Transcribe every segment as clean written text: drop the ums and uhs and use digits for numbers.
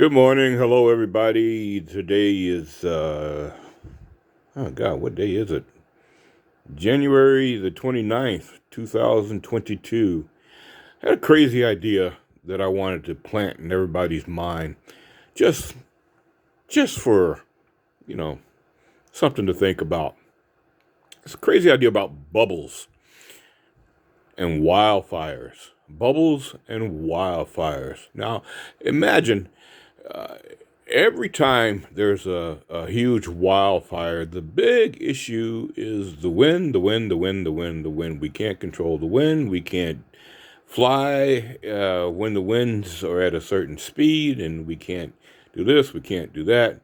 Good morning. Hello, everybody. Today is, oh God, what day is it? January the 29th, 2022. I had a crazy idea that I wanted to plant in everybody's mind. Just, just for, you know, something to think about. It's a crazy idea about bubbles and wildfires. Bubbles and wildfires. Now, imagine every time there's a huge wildfire, the big issue is the wind, the wind, the wind, the wind, the wind. We can't control the wind. We can't fly when the winds are at a certain speed, and we can't do this, we can't do that.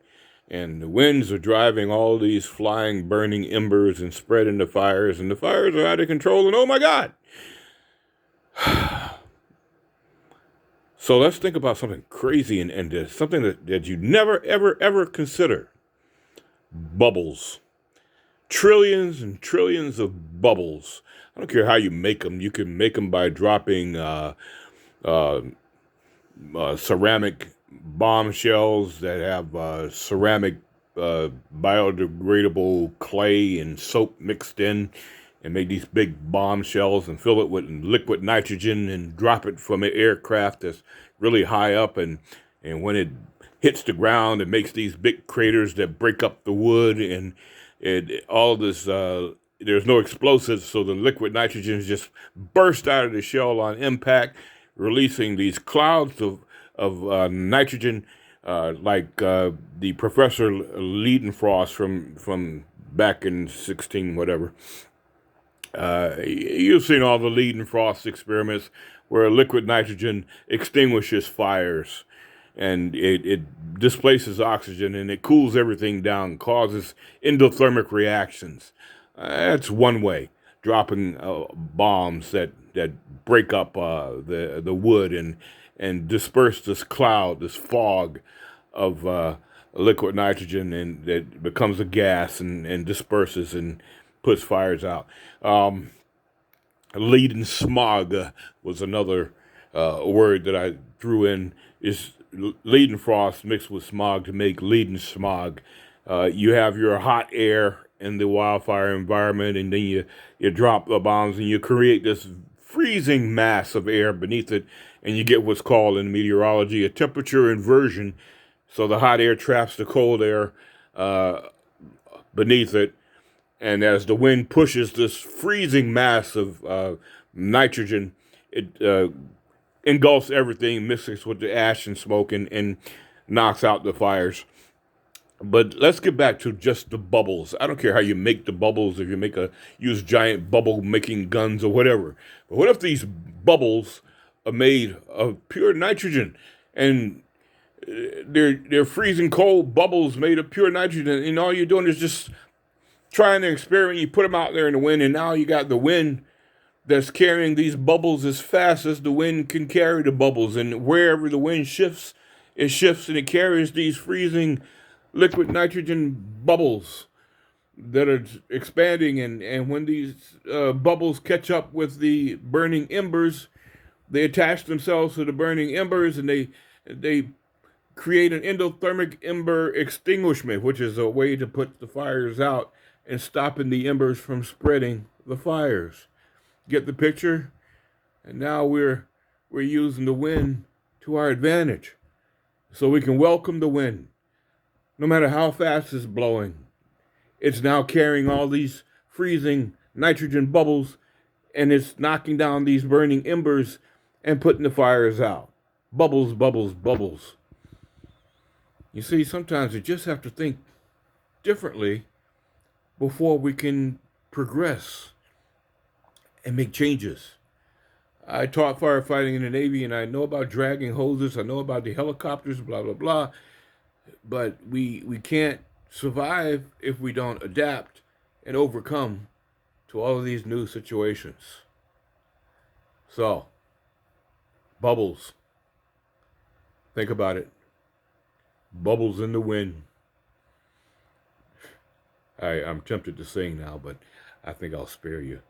And the winds are driving all these flying, burning embers and spreading the fires, and the fires are out of control, and oh my God. So let's think about something crazy and something that you never, ever, ever consider. Bubbles. Trillions and trillions of bubbles. I don't care how you make them. You can make them by dropping ceramic bombshells that have ceramic biodegradable clay and soap mixed in, and make these big bombshells and fill it with liquid nitrogen and drop it from an aircraft that's really high up, and when it hits the ground, it makes these big craters that break up the wood, and all of this. There's no explosives, so the liquid nitrogen just burst out of the shell on impact, releasing these clouds of nitrogen, like the Professor Leidenfrost from back in 16 whatever. You've seen all the Leidenfrost experiments where liquid nitrogen extinguishes fires, and it displaces oxygen, and it cools everything down, causes endothermic reactions. That's one way, dropping bombs that break up the wood and disperse this cloud, this fog of liquid nitrogen, and that becomes a gas and disperses and puts fires out. Leidensmog was another word that I threw in. Is Leidenfrost mixed with smog to make Leidensmog. You have your hot air in the wildfire environment, and then you drop the bombs, and you create this freezing mass of air beneath it, and you get what's called in meteorology a temperature inversion. So the hot air traps the cold air beneath it, and as the wind pushes this freezing mass of nitrogen, it engulfs everything, mixes with the ash and smoke, and knocks out the fires. But let's get back to just the bubbles. I don't care how you make the bubbles, if you use giant bubble making guns or whatever. But what if these bubbles are made of pure nitrogen, and they're freezing cold bubbles made of pure nitrogen, and all you're doing is just trying to experiment. You put them out there in the wind, and now you got the wind that's carrying these bubbles as fast as the wind can carry the bubbles. And wherever the wind shifts, it shifts and it carries these freezing liquid nitrogen bubbles that are expanding. And when these bubbles catch up with the burning embers, they attach themselves to the burning embers, and they create an endothermic ember extinguishment, which is a way to put the fires out and stopping the embers from spreading the fires. Get the picture? And now we're using the wind to our advantage. So we can welcome the wind. No matter how fast it's blowing, it's now carrying all these freezing nitrogen bubbles, and it's knocking down these burning embers and putting the fires out. Bubbles, bubbles, bubbles. You see, sometimes you just have to think differently before we can progress and make changes. I taught firefighting in the Navy, and I know about dragging hoses. I know about the helicopters, blah, blah, blah. But we can't survive if we don't adapt and overcome to all of these new situations. So, bubbles. Think about it. Bubbles in the wind. I'm tempted to sing now, but I think I'll spare you.